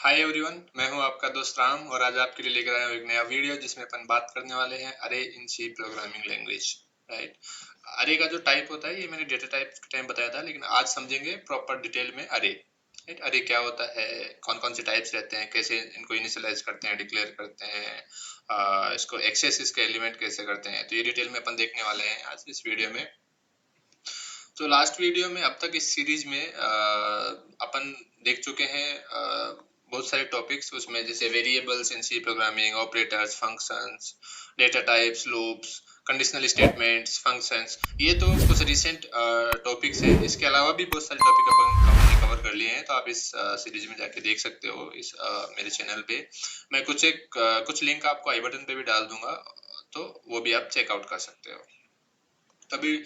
Hi everyone, मैं हूं आपका दोस्त राम और आज आपके लिए लेकर आया हूं एक नया वीडियो जिसमें अपन बात करने वाले हैं अरे इन सी प्रोग्रामिंग लैंग्वेज। राइट। अरे का जो टाइप होता है ये मैंने डेटा टाइप के टाइम बताया था, लेकिन आज समझेंगे प्रॉपर डिटेल में अरे। राइट। अरे क्या होता है, कौन कौन से टाइप्स रहते हैं, कैसे इनको इनिशियलाइज करते हैं, डिक्लेयर करते हैं, इसको एक्सेस इसके एलिमेंट कैसे करते हैं, तो ये डिटेल में अपन देखने वाले हैं आज इस वीडियो में। तो लास्ट वीडियो में अब तक इस सीरीज में अपन देख चुके हैं बहुत सारे टॉपिक्स, उसमें जैसे variables in C programming, operators, functions, data types, loops, conditional statements, functions. ये तो कुछ रिसेंट टॉपिक्स हैं। इसके अलावा भी बहुत सारे टॉपिक अपन कवर कर लिए हैं, तो आप इस सीरीज में जाके देख सकते हो इस मेरे चैनल पे। मैं कुछ लिंक आपको आई बटन पे भी डाल दूंगा, तो वो भी आप चेकआउट कर सकते हो। तभी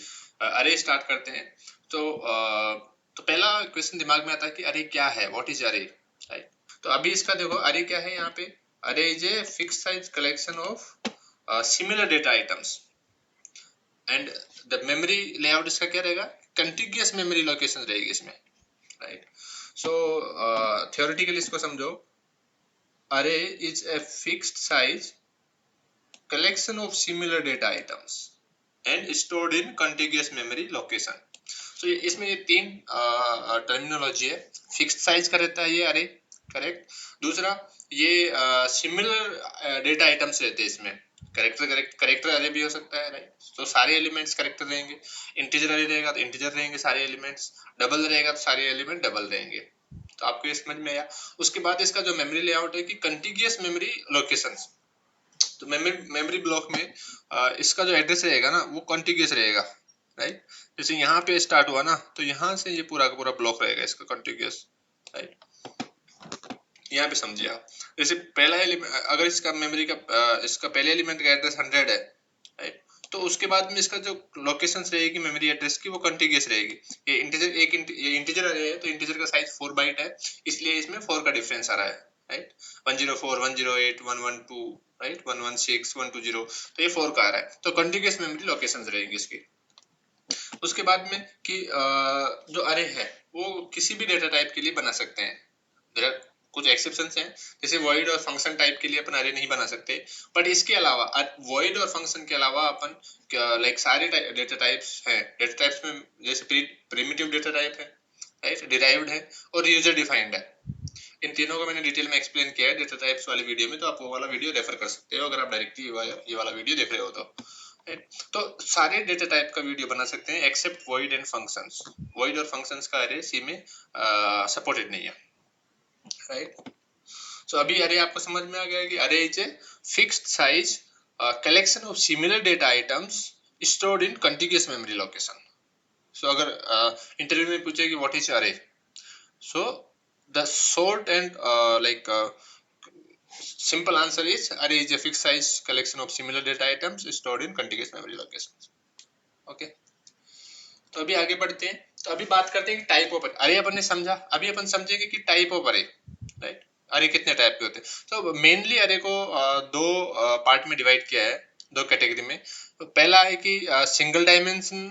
अरे स्टार्ट करते हैं। तो तो पहला क्वेश्चन दिमाग में आता है कि अरे क्या है, व्हाट इज अरे। राइट। तो अभी इसका देखो, अरे क्या है यहाँ पे। अरे is a fix size collection of similar data items and the memory layout इसका क्या रहेगा, कंटिग्यूअस मेमोरी लोकेशन रहेगी इसमें। राइट। सो थियोरेटिकली इसको समझो। अरे is a fixed size collection of similar data items and stored in contiguous memory location। तो इसमें ये तीन टर्मिनोलॉजी है। फिक्स्ड साइज का रहता है ये अरे, करेक्ट। दूसरा, ये सिमिलर डेटा आइटम्स रहते हैं इसमें। करेक्टर अरे भी हो सकता है, राइट। तो सारे एलिमेंट्स करेक्टर रहेंगे। इंटीजर अरे रहेगा तो इंटीजर रहेंगे सारे एलिमेंट्स। डबल रहेगा तो सारे एलिमेंट डबल रहेंगे। तो आपको ये समझ में आया। उसके बाद इसका जो मेमोरी लेआउट है कि कंटिग्यूअस मेमोरी लोकेशंस। तो मेमोरी ब्लॉक में इसका जो एड्रेस रहेगा ना वो कॉन्टिग्यूअस रहेगा। राइट। जैसे यहाँ पे स्टार्ट हुआ ना, तो यहाँ से ये पूरा का पूरा ब्लॉक रहेगा इसका कॉन्टिग्यूअस। राइट। यहाँ पे समझिए आप। जैसे पहला एलिमेंट, अगर इसका मेमोरी का इसका पहले एलिमेंट का एड्रेस 100 है, राइट, तो उसके बाद में इसका जो लोकेशन रहेगी मेमोरी एड्रेस की वो कॉन्टिग्यूअस रहेगी। ये इंटीजर अरे है, तो इंटीजर का साइज 4 बाइट है, इसलिए इसमें 4 का डिफरेंस आ रहा है। राइट। 104, 108, 112, राइट, 116, 120, तो ये 4 का आ रहा है, तो कॉन्टिग्यूअस मेमोरी लोकेशन रहेगी इसकी। उसके बाद में कि जो अरे है वो किसी भी डेटा टाइप के लिए बना सकते हैं। कुछ एक्सेप्शंस हैं, जैसे वॉइड और फंक्शन टाइप के लिए अपन अरे नहीं बना सकते। बट इसके अलावा वॉइड और फंक्शन के अलावा अपन लाइक सारे डेटा टाइप्स हैं। डेटा टाइप्स में जैसे प्रिमिटिव डेटा टाइप है, राइट, डिराइव्ड है और यूजर डिफाइंड है। इन तीनों को मैंने डिटेल में एक्सप्लेन किया है डेटा टाइप्स वाली वीडियो में, तो आप वो वाला वीडियो रेफर कर सकते हो अगर आप डायरेक्टली ये वाला वीडियो देख रहे हो तो। तो सारे डेटा टाइप का वीडियो बना सकते हैं except void and functions. Void और फंक्शंस का अरे सी में सपोर्टेड नहीं है। राइट। सो अभी अरे आपको समझ में आ गया कि array is a fixed size collection of similar data items stored in contiguous memory location. So अगर इंटरव्यू में पूछे कि what is array, so the short and like simple answer is array is a fixed size collection of similar data items stored in contiguous memory locations। Okay. तो अभी आगे बढ़ते हैं। तो अभी बात करते हैं कि टाइप ऑफ अरे अपन ने समझा, अभी अपन समझेंगे कि टाइप ऑफ अरे। राइट। अरे कितने टाइप के होते हैं। तो मेनली अरे को दो पार्ट में डिवाइड किया है, दो कैटेगरी में। तो पहला है कि सिंगल डायमेंशनल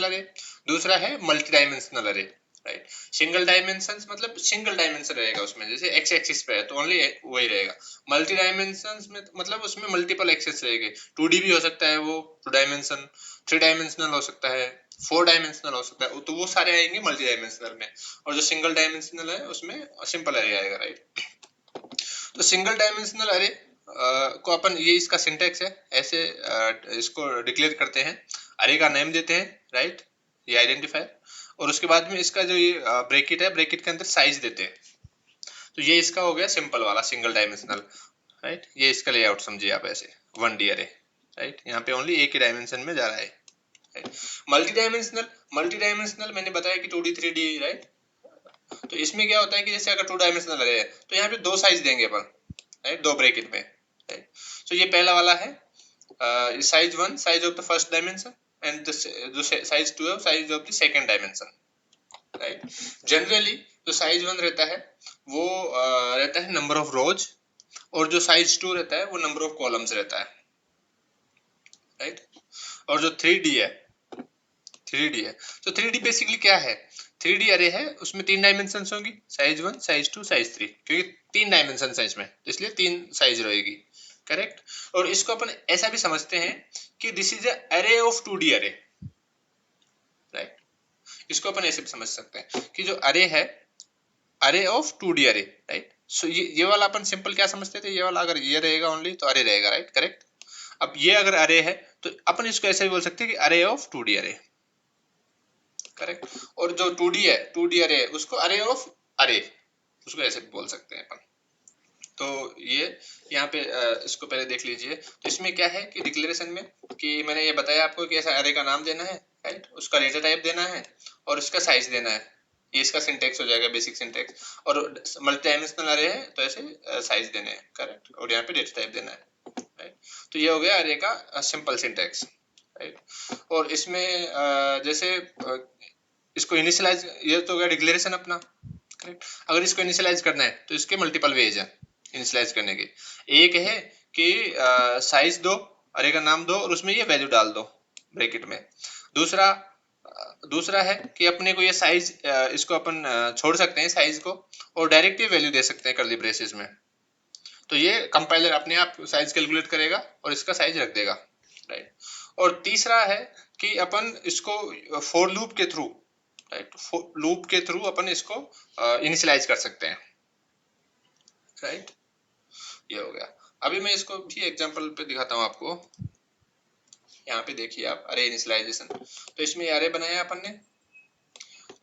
अरे, दूसरा है मल्टी डायमेंशनल अरे। राइट। सिंगल डायमेंशन मतलब सिंगल डायमेंशन रहेगा उसमें, जैसे एक्स एक्सिस पे है तो ओनली वही रहेगा। मल्टी डायमेंशन में मतलब उसमें मल्टीपल एक्सेस रहेंगे। 2D भी हो सकता है वो, 2 डायमेंशन, 3 डायमेंशनल हो सकता है, 4 डायमेंशनल हो सकता है, तो वो सारे आएंगे मल्टी डायमेंशनल में। और जो सिंगल डायमेंशनल है उसमें सिंपल अरे आएगा। राइट। तो सिंगल डायमेंशनल अरे को अपन, ये इसका सिंटेक्स है, ऐसे इसको डिक्लेयर करते हैं। अरे का नेम देते हैं, राइट, ये आइडेंटिफायर, और उसके बाद में इसका जो ये ब्रैकेट है, ब्रैकेट के अंदर साइज देते हैं। तो ये इसका हो गया सिंपल वाला सिंगल डायमेंशनल। राइट। ये इसका लेआउट समझिए आप ऐसे 1D अरे। राइट। यहाँ पे ओनली एक ही डायमेंशन में जा रहा है। मल्टी डायमेंशनल मैंने बताया कि 2D 3D। राइट। तो इसमें क्या होता है कि जैसे अगर 2 डायमेंशनल अरे है तो यहाँ पे 2 साइज देंगे अपन, राइट, 2 ब्रैकेट में। राइट। तो ये पहला वाला है size 1, size of the first dimension, and जो साइज 2 है size of the second dimension. Right. Generally जो साइज 1 रहता है वो रहता है नंबर ऑफ रोज, और जो साइज 2 रहता है वो नंबर ऑफ कॉलम्स रहता है। राइट। और जो 3D है, तो 3D बेसिकली क्या है, 3D अरे है, उसमें 3 डायमेंशन होंगी, साइज 1, साइज 2, साइज 3, क्योंकि 3 डायमेंशन है इसमें, इसलिए 3 साइज रहेगी। करेक्ट। और इसको अपन ऐसा भी समझते हैं कि दिस इज अरे ऑफ 2D अरे, राइट। इसको अपन ऐसे भी समझ सकते हैं कि जो अरे है, अरे ऑफ 2D अरे, राइट। सो ये वाला अपन सिंपल क्या समझते थे, ये वाला अगर ये रहेगा ओनली तो अरे रहेगा, राइट, करेक्ट। अब ये अगर अरे है तो अपन इसको ऐसे भी बोल सकते हैं कि अरे ऑफ 2D अरे, करेक्ट। और जो 2D है, 2D अरे है, उसको अरे ऑफ अरे, उसको ऐसे भी बोल सकते हैं अपन। तो ये यहाँ पे इसको पहले देख लीजिए। तो इसमें क्या है कि डिक्लेरेशन में कि मैंने ये बताया आपको कि ऐसा अरे का नाम देना है, राइट, उसका डेटा टाइप देना है और उसका साइज देना है। ये इसका सिंटेक्स हो जाएगा, बेसिक सिंटेक्स। और मल्टी डायमेंशनल अरे है तो ऐसे साइज देने हैं, करेक्ट, और यहाँ पे डेटा टाइप देना है, राइट। तो ये हो गया अरे का सिंपल सिंटेक्स, राइट। और इसमें जैसे इसको इनिशियलाइज, ये तो हो गया डिक्लेरेशन अपना, करेक्ट। अगर इसको इनिशियलाइज करना है तो इसके मल्टीपल वेज है इनिशियलाइज करने के। एक है कि साइज दो, अरे का नाम दो और उसमें ये वैल्यू डाल दो ब्रैकेट में। दूसरा है कि अपने को ये साइज, इसको अपन छोड़ सकते हैं साइज को और डायरेक्ट ये वैल्यू दे सकते हैं कर्ली ब्रेसेस में। तो ये कंपाइलर अपने आप साइज कैलकुलेट करेगा और इसका साइज रख देगा, राइट। और तीसरा है कि अपन इसको फॉर लूप के थ्रू, राइट, लूप के थ्रू अपन इसको इनिशियलाइज कर सकते हैं, राइट। ये हो गया। अभी मैं इसको भी एग्जांपल पे दिखाता हूँ आपको। यहाँ पे देखिए आप, अरे इनिशियलाइजेशन, तो इसमें अरे बनाया अपन ने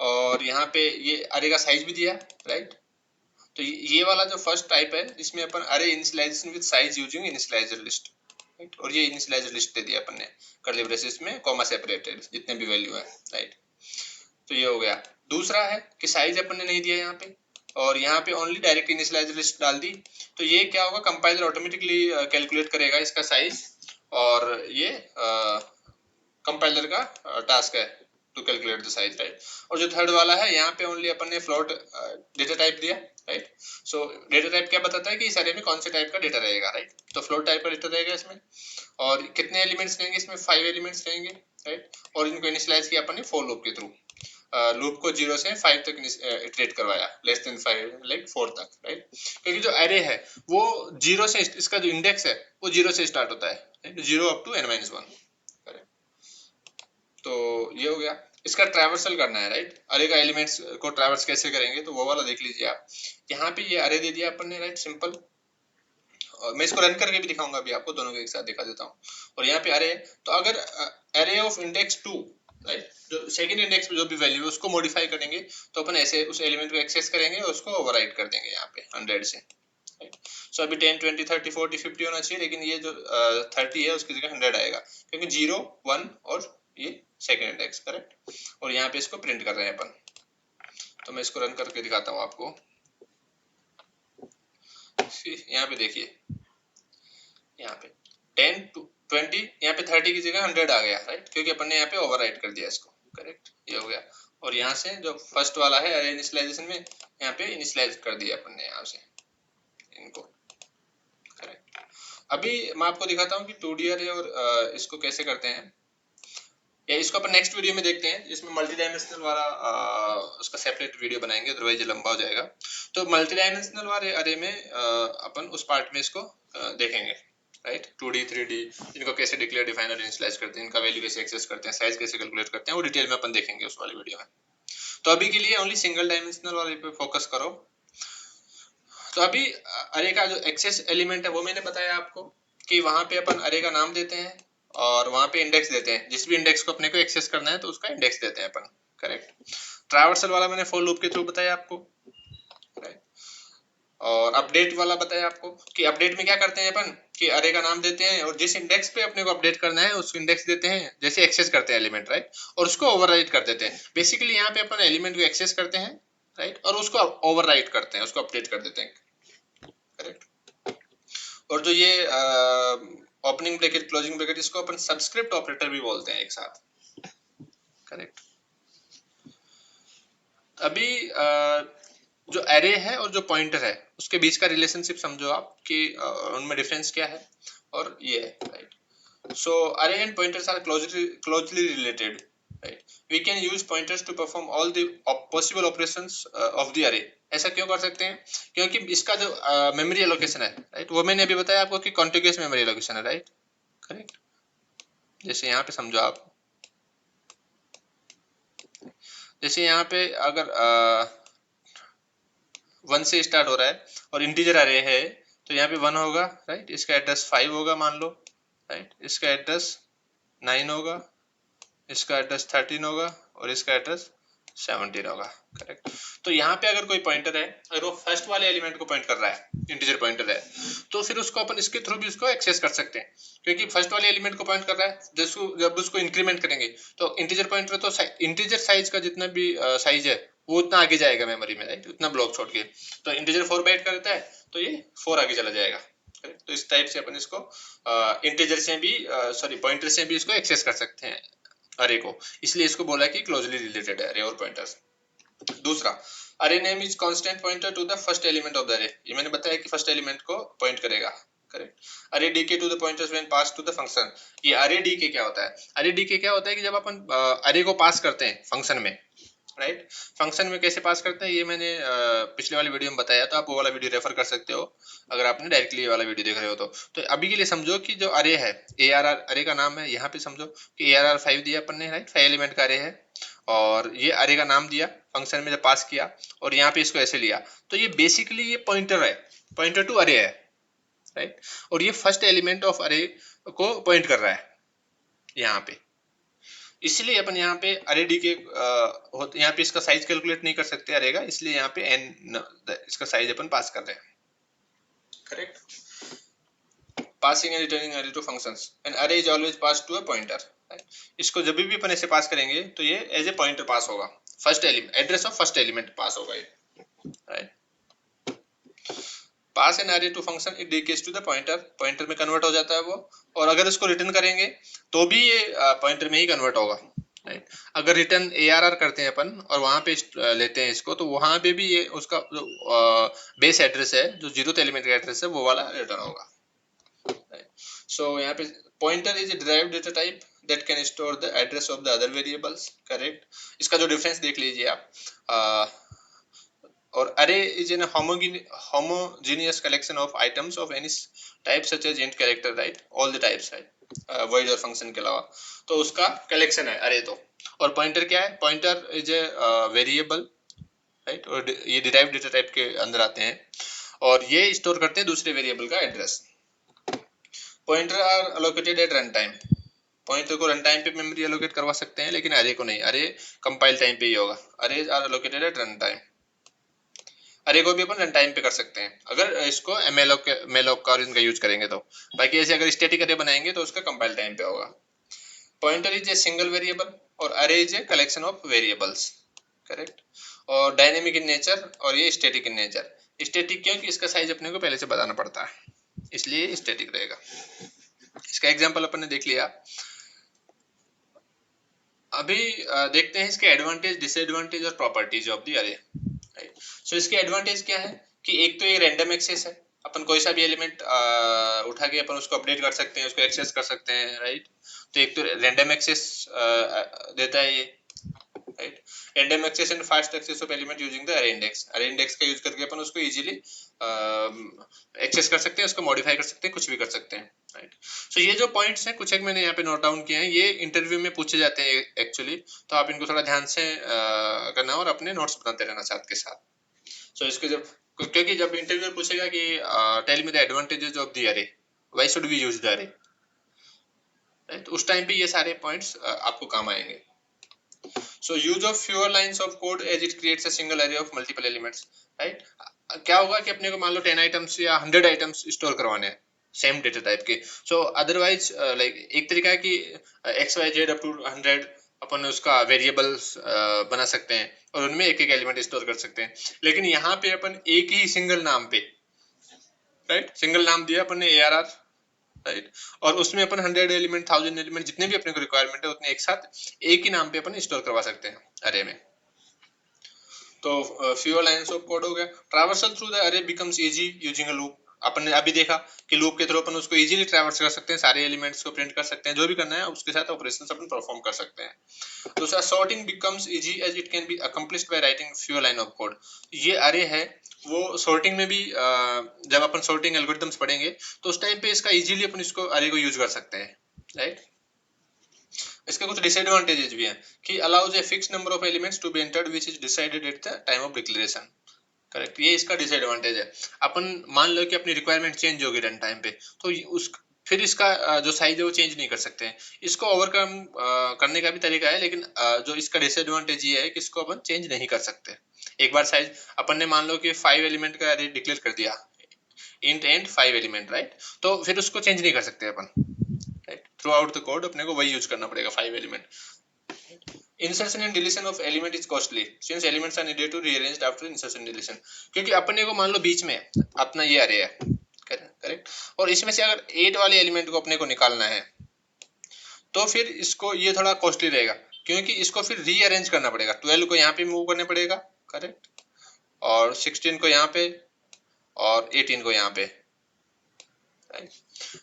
और यहाँ पे ये अरे का साइज भी दिया, राइट। तो ये वाला जो फर्स्ट टाइप है इसमें अपन array initialization with size using initializer list, right. और ये इनिशियलाइजर लिस्ट दे दिया अपन ने कर्ली ब्रेसेस में, कॉमा सेपरेटेड जितने भी वैल्यू है, राइट। तो ये हो गया। दूसरा है कि साइज अपन ने नहीं दिया यहाँ पे और यहाँ पे ओनली डायरेक्ट इनिशियलाइजर लिस्ट डाल दी। तो ये क्या होगा, कंपाइलर ऑटोमेटिकली कैलकुलेट करेगा इसका साइज और ये कंपाइलर का टास्क है to calculate the size, right. और जो थर्ड वाला है यहाँ पे ओनली अपन ने फ्लोट डेटा टाइप दिया, राइट। सो डेटा टाइप क्या बताता है कि इस अरे में कौन से टाइप का डेटा रहेगा, राइट। तो फ्लोट टाइप का डेटा रहेगा इसमें और कितने एलिमेंट्स रहेंगे इसमें, 5 एलिमेंट्स रहेंगे, राइट। और इनको इनिशियलाइज किया अपन ने फॉर लूप के थ्रू। लूप को 0 से 5 तक इटरेट करवाया, लेस देन 5 लाइक 4 तक, राइट। क्योंकि जो अरे है वो 0 से, इसका जो इंडेक्स है वो 0 से स्टार्ट होता है, 0 अप टू n-1, करेक्ट। तो ये हो गया। इसका ट्रैवर्सल करना है, राइट। अरे का एलिमेंट्स को ट्रैवर्स कैसे करेंगे तो वो वाला देख लीजिए आप। यहाँ पे ये अरे दे दिया अपन ने, राइट, सिंपल। और मैं इसको रन करके भी दिखाऊंगा अभी आपको, दोनों को एक साथ दिखा देता हूँ। और यहाँ पे अरे, तो अगर अरे ऑफ इंडेक्स 2, राइट, जो सेकंड इंडेक्स पे जो भी वैल्यू है उसको मॉडिफाई करेंगे तो अपन ऐसे उस एलिमेंट को एक्सेस करेंगे और उसको ओवरराइट कर देंगे यहाँ पे 100 से, राइट। सो अभी 10, 20, 30, 40, 50 होना चाहिए, लेकिन ये जो 30 है उसकी जगह 100 आएगा क्योंकि 0, 1 और ये सेकंड इंडेक्स, करेक्ट। और यहाँ पे इसको प्रिंट कर रहे हैं अपन। तो मैं इसको रन करके दिखाता हूँ आपको। यहाँ पे देखिए, यहाँ पे 10 to 20, यहाँ पे 30 की जगह 100 आ गया, राइट, क्योंकि अपन ने यहाँ पे ओवरराइट कर दिया इसको, करेक्ट। ये हो गया। और यहाँ से जो फर्स्ट वाला है अरे इनिशियलाइजेशन में, यहाँ पे इनिशियलाइज कर दिया अपन ने यहाँ से इनको, करेक्ट। अभी मैं आपको दिखाता हूँ कि 2D अरे और इसको कैसे करते हैं, या इसको अपन नेक्स्ट वीडियो में देखते हैं, जिसमें मल्टी डायमेंशनल वाला उसका सेपरेट वीडियो बनाएंगे, अदरवाइज ये लंबा हो जाएगा। तो मल्टी डायमेंशनल वाले अरे में अपन उस पार्ट में इसको देखेंगे, राइट। 2D 3D इनको कैसे डिक्लेयर, डिफाइन और इनिशियलाइज करते हैं, इनका वैल्यू कैसे एक्सेस करते हैं, साइज कैसे कैलकुलेट करते हैं, वो डिटेल में अपन देखेंगे उस वाली वीडियो में। तो अभी के लिए ओनली सिंगल डायमेंशनल वाले पे फोकस करो। तो अभी अरे का जो एक्सेस एलिमेंट है वो मैंने बताया आपको कि वहां पे अपन अरे का नाम देते हैं और वहां पे इंडेक्स देते हैं, जिस भी इंडेक्स को अपने को एक्सेस करना है तो उसका इंडेक्स देते हैं अपन, करेक्ट। ट्रैवर्सल वाला मैंने फॉर लूप के थ्रू बताया आपको, राइट। और अपडेट वाला बताया आपको कि अपडेट में क्या करते हैं अपन कि अरे का नाम देते हैं और जिस इंडेक्स पे अपने को अपडेट करना है उसको इंडेक्स देते हैं, जैसे एक्सेस करते हैं एलिमेंट, राइट, और उसको ओवरराइट कर देते हैं। बेसिकली यहाँ पे अपन एलिमेंट को एक्सेस करते हैं, राइट, और उसको ओवरराइट करते हैं, उसको अपडेट कर देते हैं, करेक्ट। और जो ये ओपनिंग ब्रैकेट क्लोजिंग ब्रैकेट, इसको अपन सबस्क्रिप्ट ऑपरेटर भी बोलते हैं एक साथ, करेक्ट। अभी जो एरे है और जो पॉइंटर है उसके बीच का रिलेशनशिप समझो आप कि उनमें डिफरेंस क्या है, और ये है, right. So array and pointers are closely related, right. We can use pointers to perform all the possible operations of the array. ऐसा क्यों कर सकते हैं? क्योंकि इसका जो मेमोरी एलोकेशन है, राइट, वो मैंने अभी बताया आपको कि कॉन्टिग्यूअस मेमोरी एलोकेशन है, राइट, करेक्ट। जैसे यहाँ पे समझो आप, जैसे यहाँ पे अगर 1 से स्टार्ट हो रहा है और इंटीजर अरे है, तो यहाँ पे 1 होगा, राइट, इसका एड्रेस 5 होगा मान लो, राइट, इसका एड्रेस 9 होगा, इसका एड्रेस 13 होगा और इसका एड्रेस 17 होगा, करेक्ट। तो यहाँ पे अगर कोई पॉइंटर है, अगर वो फर्स्ट वाले एलिमेंट को पॉइंट कर रहा है, इंटीजर पॉइंटर है, तो फिर उसको अपन इसके थ्रू भी उसको एक्सेस कर सकते हैं, क्योंकि फर्स्ट वाले एलिमेंट को पॉइंट कर रहा है। जब उसको इंक्रीमेंट करेंगे तो इंटीजर पॉइंटर तो इंटीजर साइज का जितना भी साइज है वो उतना आगे जाएगा मेमोरी में, राइट, उतना ब्लॉक छोड़ के। तो इंटीजर 4 बाइट का रहता है तो ये 4 आगे चला जाएगा, तो इस टाइप से अपन इसको इंटीजर से भी सॉरी पॉइंटर से भी इसको एक्सेस कर सकते हैं अरे को, इसलिए इसको बोला कि क्लोजली रिलेटेड है अरे और पॉइंटर्स। दूसरा, array name is constant pointer to the first element of the array. ये मैंने बताया कि फर्स्ट एलिमेंट को पॉइंट करेगा, correct. Array decay to the pointers when pass to the function. ये अरे डीके क्या होता है? अरे डीके क्या होता है कि जब अपन अरे को पास करते हैं फंक्शन में, राइट, फंक्शन में कैसे पास करते हैं ये मैंने पिछले वाले वीडियो में बताया, तो आप वो वाला वीडियो रेफर कर सकते हो अगर आपने डायरेक्टली ये वाला वीडियो देख रहे हो तो अभी के लिए समझो कि जो अरे है, ए आर आर अरे का नाम है, यहाँ पे समझो कि ए आर आर 5 दिया अपन ने, राइट, 5 एलिमेंट का अरे है, और ये अरे का नाम दिया फंक्शन में जब पास किया, और यहाँ पे इसको ऐसे लिया, तो ये बेसिकली ये पॉइंटर है, पॉइंटर टू अरे है, राइट, और ये फर्स्ट एलिमेंट ऑफ अरे को पॉइंट कर रहा है यहाँ पे। इसलिए अपन यहाँ पे अरे डी के यहाँ पे इसका साइज कैलकुलेट नहीं कर सकते अरे का, इसलिए यहाँ पे एन इसका साइज अपन पास कर रहे हैं, correct. Passing and returning array to functions, and array is always pass to a pointer. इसको जब भी अपन ऐसे पास करेंगे तो ये एज ए पॉइंटर पास होगा, first element, address of first element pass होगा ये, right. Pass an array to function it decays to the pointer, pointer में कन्वर्ट हो जाता है वो, और अगर इसको रिटर्न करेंगे तो भी ये पॉइंटर में ही कन्वर्ट होगा, राइट। अगर रिटर्न ए आर आर करते हैं अपन और वहां पे लेते हैं इसको, तो वहां पे भी ये उसका जो बेस एड्रेस है, जो 0th एलिमेंट का एड्रेस है, वो वाला रिटर्न होगा, सो यहाँ पे pointer is a derived data type that can store the address of the other variables, correct. इसका जो डिफरेंस देख लीजिए आप, और array is an homogeneous collection of items of any type such as int, character, right, all the types, right, void और function के अलावा, तो उसका कलेक्शन है array। तो और पॉइंटर क्या है? Pointer is a variable, right, और ये डिराइव्ड डेटा टाइप के अंदर आते हैं और ये स्टोर करते हैं दूसरे वेरिएबल का address. Pointer are allocated at run time, pointer को रन टाइम पे मेमोरी एलोकेट करवा सकते हैं, लेकिन अरे को नहीं, अरे कंपाइल टाइम पे ही होगा। Array are allocated at run time, array को भी अपन रन टाइम पे कर सकते हैं अगर इसको मेलोक का और इनका यूज करेंगे तो। बाकी ऐसे अगर स्टैटिक अरे बनाएंगे तो उसका कंपाइल टाइम पे होगा। Pointer is a single variable और अरे is a collection of variables, correct. और डायनेमिक इन नेचर और ये स्टैटिक इन नेचर। स्टैटिक क्योंकि इसका साइज अपने को पहले से बताना पड़ता है, इसलिए स्टैटिक रहेगा। इसका एग्जाम्पल अपन ने देख लिया। अभी देखते हैं इसके एडवांटेज, डिसएडवांटेज और प्रॉपर्टीज ऑफ द अरे। सो इसके एडवांटेज क्या है कि एक तो ये रैंडम एक्सेस है, अपन कोई सा भी एलिमेंट उठा के अपन उसको अपडेट कर सकते हैं, उसको एक्सेस कर सकते हैं, राइट। तो एक तो रैंडम एक्सेस देता है ये, right. Random access and fast access of element using the array index, array index का यूज करके अपन उसको इजीली एक्सेस कर सकते हैं, उसको मॉडिफाई कर सकते हैं, कुछ भी कर सकते हैं, राइट। सो ये जो पॉइंट्स हैं कुछ एक मैंने यहाँ पे नोट डाउन किए हैं, ये इंटरव्यू में पूछे जाते हैं एक्चुअली, तो आप इनको थोड़ा ध्यान से करना और अपने नोट्स बनाते रहना साथ के साथ। सो इसके जब, क्योंकि जब इंटरव्यूअर पूछेगा कि tell me the advantages of the array, why should we use the array, right, उस टाइम पे ये सारे पॉइंट्स आपको काम आएंगे। So use of fewer lines of code as it creates a single array of multiple elements, right. क्या होगा कि अपने को मान लो 10 आइटम्स या 100 आइटम्स स्टोर करवाने हैं सेम डेटा टाइप के। सो अदरवाइज लाइक एक तरीका है कि XYZ अप टू 100 अपन उसका वेरिएबल्स बना सकते हैं और उनमें एक एक एलिमेंट स्टोर कर सकते हैं, लेकिन यहाँ पे अपन एक ही सिंगल नाम पे, राइट, सिंगल नाम दिया अपन ने ARR, राइट, और उसमें अपन 100 एलिमेंट 1000 एलिमेंट जितने भी अपने को रिक्वायरमेंट है उतने एक साथ एक ही नाम पे अपन स्टोर करवा सकते हैं अरे में। तो फ्यूअर लाइंस ऑफ कोड हो गया। Traversal through the array becomes easy using a loop, अपन ने अभी देखा कि लूप के थ्रू अपन उसको इजीली ट्रैवर्स कर सकते हैं, सारे एलिमेंट्स को प्रिंट कर सकते हैं, जो भी करना है उसके साथ ऑपरेशंस अपन परफॉर्म कर सकते हैं। दूसरा, sorting becomes easy as it can be accomplished by writing few line of code. ये अरे है, वो सॉर्टिंग में भी जब अपन सॉर्टिंग एल्गोरिथम्स पढ़ेंगे तो उस टाइम पे इसका इजीली अपन इसको अरे को यूज कर सकते हैं, राइट। इसके कुछ डिसएडवांटेजेस भी हैं कि allows a fixed number of elements to be entered which is decided at the time of declaration. Correct, ये इसका डिसएडवांटेज है। अपन मान लो कि अपनी रिक्वायरमेंट चेंज होगी रन टाइम पे, तो उस फिर इसका जो साइज है वो चेंज नहीं कर सकते हैं। इसको ओवरकम करने का भी तरीका है, लेकिन जो इसका डिसएडवांटेज ये है कि इसको अपन चेंज नहीं कर सकते। एक बार साइज अपन ने मान लो कि 5 एलिमेंट का अरे डिक्लेयर कर दिया, इंट एंड 5 एलिमेंट, राइट, तो फिर उसको चेंज नहीं कर सकते अपन, right. Throughout the code अपने को वही यूज करना पड़ेगा, 5 element. Insertion and deletion of element is costly since elements are needed to rearranged after insertion deletion। क्योंकि अपने को मान लो बीच में अपना ये अरे है, करेक्ट, और इसमें से अगर 8 वाले एलिमेंट को अपने को निकालना है तो फिर इसको ये थोड़ा कॉस्टली रहेगा, क्योंकि इसको फिर रीअरेंज करना पड़ेगा। 12 को यहाँ पे मूव करने पड़ेगा, करेक्ट, और 16 को यहाँ पे और 18 को यहाँ पे, राइट।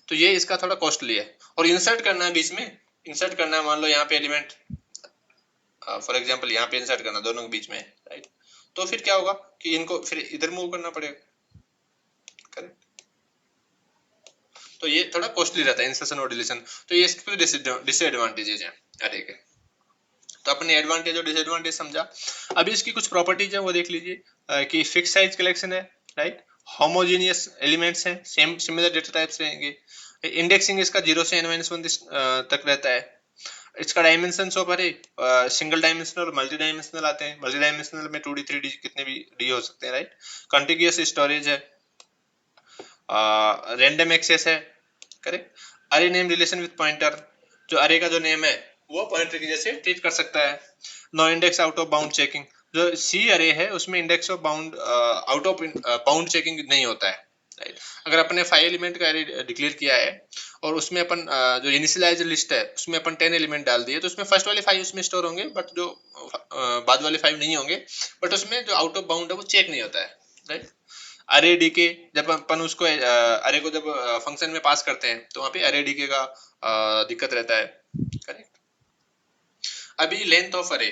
तो ये इसका थोड़ा कॉस्टली है। और इंसर्ट करना है बीच में, इंसर्ट करना है, मान लो यहाँ पे एलिमेंट फॉर एग्जांपल यहाँ पे इंसर्ट करना दोनों के बीच में, राइट, तो फिर क्या होगा कि इनको फिर इधर मूव करना पड़ेगा, करेक्ट। तो ये थोड़ा कॉस्टली रहता है इंसर्शन और डिलीशन। तो ये इसके डिसएडवांटेजेस हैं अरे के। तो अपने एडवांटेज और डिसएडवांटेज समझा। अभी इसकी कुछ प्रॉपर्टीज है वो देख लीजिए कि फिक्स साइज कलेक्शन है, राइट, होमोजेनियस एलिमेंट्स हैं, सेम सिमिलर डेटा टाइप्स रहेंगे, इंडेक्सिंग इसका 0 से n-1 तक रहता है, इसका डायमेंशन ऑफ अरे सिंगल डायमेंशनल और मल्टी डायमेंशनल आते हैं, मल्टी डायमेंशनल में 2D 3D कितने भी डी हो सकते हैं, राइट। कॉन्टिग्यूअस स्टोरेज है, रैंडम एक्सेस है, करेक्ट। अरे नेम रिलेशन विद पॉइंटर, जो अरे का जो नेम है वो पॉइंटर की जैसे ट्रीट कर सकता है। No index out of bound checking, जो सी अरे है उसमें index of bound out of bound checking नहीं होता है, राइट। अगर अपने 5 एलिमेंट का अरे डिक्लेयर किया है और उसमें अपन जो इनिशियलाइजर लिस्ट है उसमें अपन 10 एलिमेंट डाल दिए, तो उसमें फर्स्ट वाले 5 उसमें स्टोर होंगे, बट जो बाद वाले 5 नहीं होंगे, बट उसमें जो आउट ऑफ बाउंड है वो चेक नहीं होता है, राइट। अरे डीके, जब अपन उसको अरे को जब फंक्शन में पास करते हैं तो वहां पे अरे डीके का दिक्कत रहता है, करेक्ट। अभी लेंथ ऑफ अरे,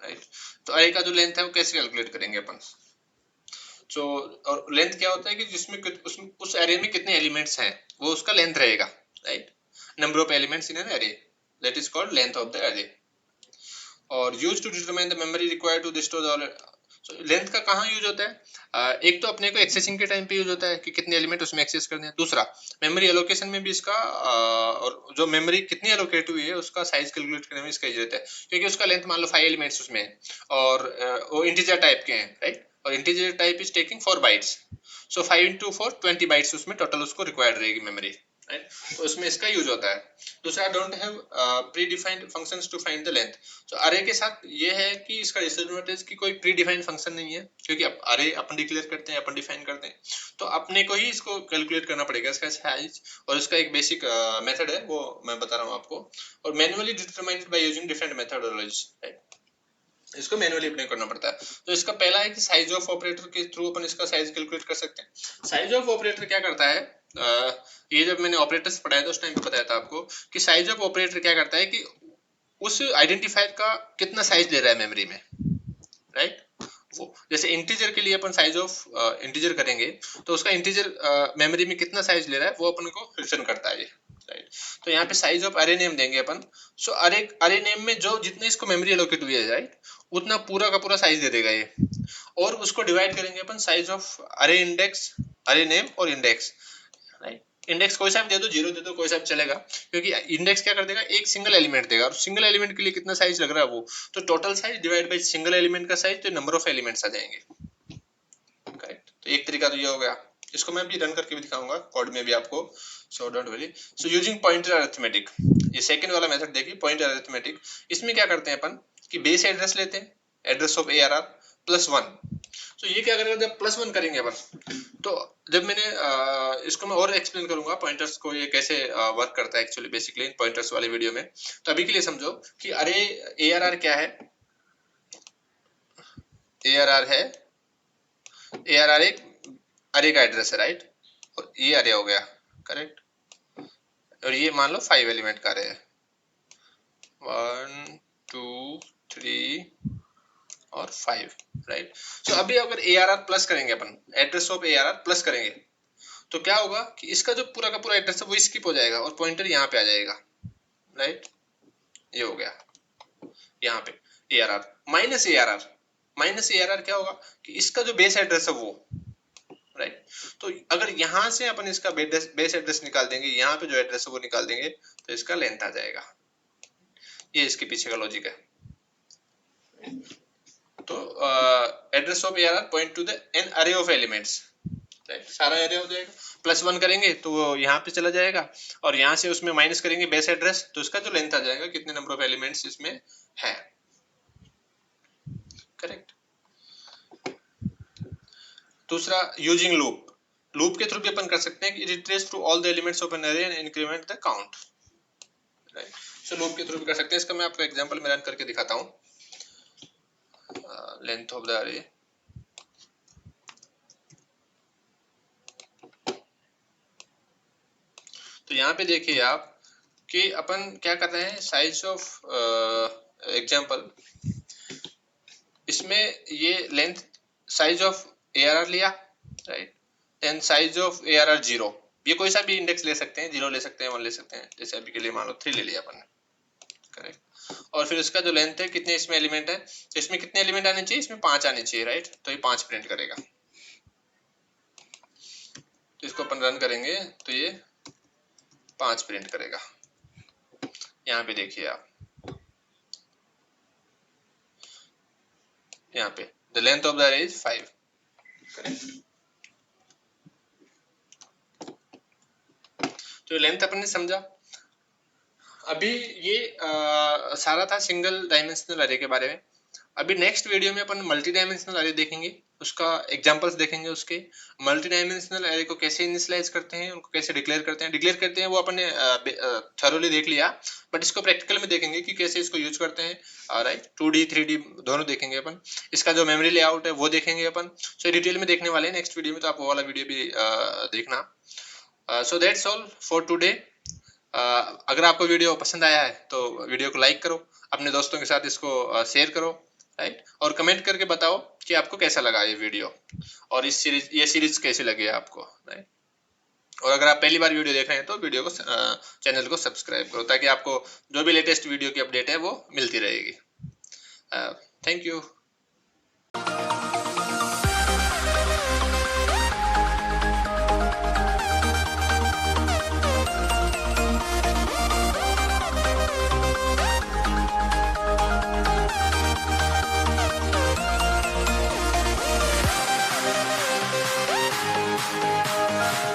राइट, तो अरे का जो लेंथ है वो कैसे कैलकुलेट करेंगे अपन। तो और लेंथ क्या होता है कि जिसमें उस अरे में कितने एलिमेंट्स हैं वो उसका लेंथ रहेगा, right. Number of elements in an array, that is called length of the array. और use to determine the memory required to store the length का कहाँ यूज होता है, एक तो अपने को एक्सेसिंग के टाइम पे यूज होता है कि कितने एलिमेंट उसमें एक्सेस करने हैं। दूसरा, मेमोरी एलोकेशन में भी इसका और जो मेमोरी कितनी एलोकेट हुई है उसका साइज कैलकुलेट करने में इसका यूज होता है, क्योंकि उसका लेंथ मान लो 5 एलिमेंट्स उसमें है और वो इंटीजर टाइप के हैं, राइट, और integer type is taking 4 bytes, so 5 into 4 20 bytes उसमें टोटल उसको रिक्वायर्ड रहेगी मेमोरी, राइट। तो उसमें इसका यूज होता है। दूसरा, don't have predefined functions to find the length. तो अरे के साथ ये है कि इसका डिसएडवांटेज की कोई प्री डिफाइंड फंक्शन नहीं है, क्योंकि अरे अपन डिक्लेयर करते हैं, अपन डिफाइन करते हैं, तो अपने को ही इसको कैलकुलेट करना पड़ेगा इसका साइज। और इसका एक बेसिक मेथड है वो मैं बता रहा हूँ आपको, और manually determined by using different methodologies, right. इसको मैनुअली अपने करना पड़ता है। तो इसका पहला है कि साइज ऑफ ऑपरेटर के थ्रू अपन इसका साइज कैलकुलेट कर सकते हैं। साइज ऑफ ऑपरेटर क्या करता है, ये जब मैंने ऑपरेटर्स पढ़ाया था उस टाइम पे बताया था आपको कि साइज ऑफ ऑपरेटर क्या करता है कि उस आइडेंटिफायर का कितना साइज ले रहा है मेमोरी में, राइट। वो जैसे इंटीजर के लिए अपन साइज ऑफ इंटीजर करेंगे तो उसका इंटीजर मेमोरी में कितना साइज ले रहा है वो अपन को रिटर्न करता है, राइट। तो यहाँ पे साइज ऑफ अरे नेम देंगे अपन, सो अरे नेम में जो जितने इसको मेमोरी एलोकेट हुई है, राइट, उतना पूरा का पूरा साइज दे देगा ये, और उसको डिवाइड करेंगे अपन साइज ऑफ अरे इंडेक्स, अरे नेम और इंडेक्स, राइट। इंडेक्स कोई सा भी दे दो, 0 दे दो, कोई सा भी चलेगा, क्योंकि इंडेक्स क्या कर देगा, एक सिंगल एलिमेंट देगा, और सिंगल एलिमेंट के लिए कितना साइज लग रहा है वो, तो total size divide by single element का साइज, तो नंबर ऑफ एलिमेंट्स आ जाएंगे, करेक्ट। तो एक तरीका तो ये हो गया, इसको मैं भी रन करके भी दिखाऊंगा कोड में भी आपको, so don't worry. So using pointer arithmetic, ये सेकंड वाला मेथड देखिए, पॉइंटर अरिथमेटिक। इसमें क्या करते हैं अपन कि बेस एड्रेस लेते हैं, एड्रेस ऑफ ARR +1। तो ये क्या करेगा, जब +1 करेंगे अपन, तो जब मैंने इसको मैं और एक्सप्लेन करूंगा पॉइंटर्स को ये कैसे वर्क करता है एक्चुअली बेसिकली पॉइंटर्स वाले वीडियो में। तो अभी के लिए समझो कि अरे ARR क्या है, ARR है, ARR एक अरे का एड्रेस है, राइट, और ये अरे हो गया, करेक्ट, और ये मान लो 5 एलिमेंट का अरे है, 1 2 3 और 5, राइट। सो अभी अगर ARR प्लस करेंगे, अपन एड्रेस ऑफ ARR प्लस करेंगे, तो क्या होगा कि इसका जो पूरा का पूरा एड्रेस है वो स्किप हो जाएगा और पॉइंटर यहाँ पे आ जाएगा, राइट, ये हो गया यहाँ पे ARR minus ARR। Minus ARR क्या होगा कि इसका जो बेस एड्रेस है वो, राइट, तो अगर यहाँ से अपन इसका बेस एड्रेस निकाल देंगे, यहाँ पे जो एड्रेस है वो निकाल देंगे, तो इसका लेंथ आ जाएगा। ये इसके पीछे का लॉजिक है। तो address of ARR point to the n array of elements, right, सारा एरे हो जाएगा। +1 करेंगे तो वो यहाँ पे चला जाएगा, और यहाँ से उसमें माइनस करेंगे बेस एड्रेस, तो इसका जो लेंथ आ जाएगा, कितने नंबर ऑफ एलिमेंट्स इसमें है, करेक्ट। दूसरा, यूजिंग लूप। लूप के थ्रू भी अपन कर सकते हैं कि retrace through all the elements of an array and increment the count, right. So loop के थ्रू भी कर सकते हैं। इसका मैं आपको एग्जांपल में रन करके दिखाता हूँ। लेंथ ऑफ द अरे, तो यहाँ पे देखिए आप कि अपन क्या कर रहे हैं, साइज ऑफ एग्जांपल, इसमें ये लेंथ साइज ऑफ ARR लिया, right, then size of ARR 0, ये कोई सा भी इंडेक्स ले सकते हैं, 0 ले सकते हैं, 1 ले सकते हैं, जैसे अभी के लिए मान लो 3 ले लिया अपन ने, करेक्ट। और फिर इसका जो लेंथ है, कितने इसमें एलिमेंट है, तो इसमें कितने एलिमेंट आने चाहिए, इसमें 5 आने चाहिए, राइट, तो ये 5 प्रिंट करेगा। तो इसको अपन रन करेंगे तो ये 5 प्रिंट करेगा। यहाँ पे देखिए आप, यहाँ पे द लेंथ ऑफ द अरे इज 5, करेक्ट। तो लेंथ अपन ने समझा। अभी ये सारा था सिंगल डायमेंशनल अरे के बारे में। अभी नेक्स्ट वीडियो में अपन मल्टी डायमेंशनल अरे देखेंगे, उसका एग्जांपल्स देखेंगे उसके। मल्टी डायमेंशनल अरे को कैसे इनिशियलाइज करते हैं, उनको कैसे डिक्लेयर करते हैं वो अपन ने थरोली देख लिया, बट इसको प्रैक्टिकल में देखेंगे कि कैसे इसको यूज करते हैं, राइट। 2D 3D दोनों देखेंगे अपन। इसका जो मेमोरी लेआउट है वो देखेंगे अपन। सो डिटेल में देखने वाले हैं नेक्स्ट वीडियो में, तो आप वो वाला वीडियो भी देखना। So that's all for today. अगर आपको वीडियो पसंद आया है तो वीडियो को लाइक करो, अपने दोस्तों के साथ इसको शेयर करो, राइट, और कमेंट करके बताओ कि आपको कैसा लगा ये वीडियो, और ये सीरीज कैसी लगी है आपको, राइट। और अगर आप पहली बार वीडियो देख रहे हैं तो वीडियो को चैनल को सब्सक्राइब करो, ताकि आपको जो भी लेटेस्ट वीडियो की अपडेट है वो मिलती रहेगी। Thank you.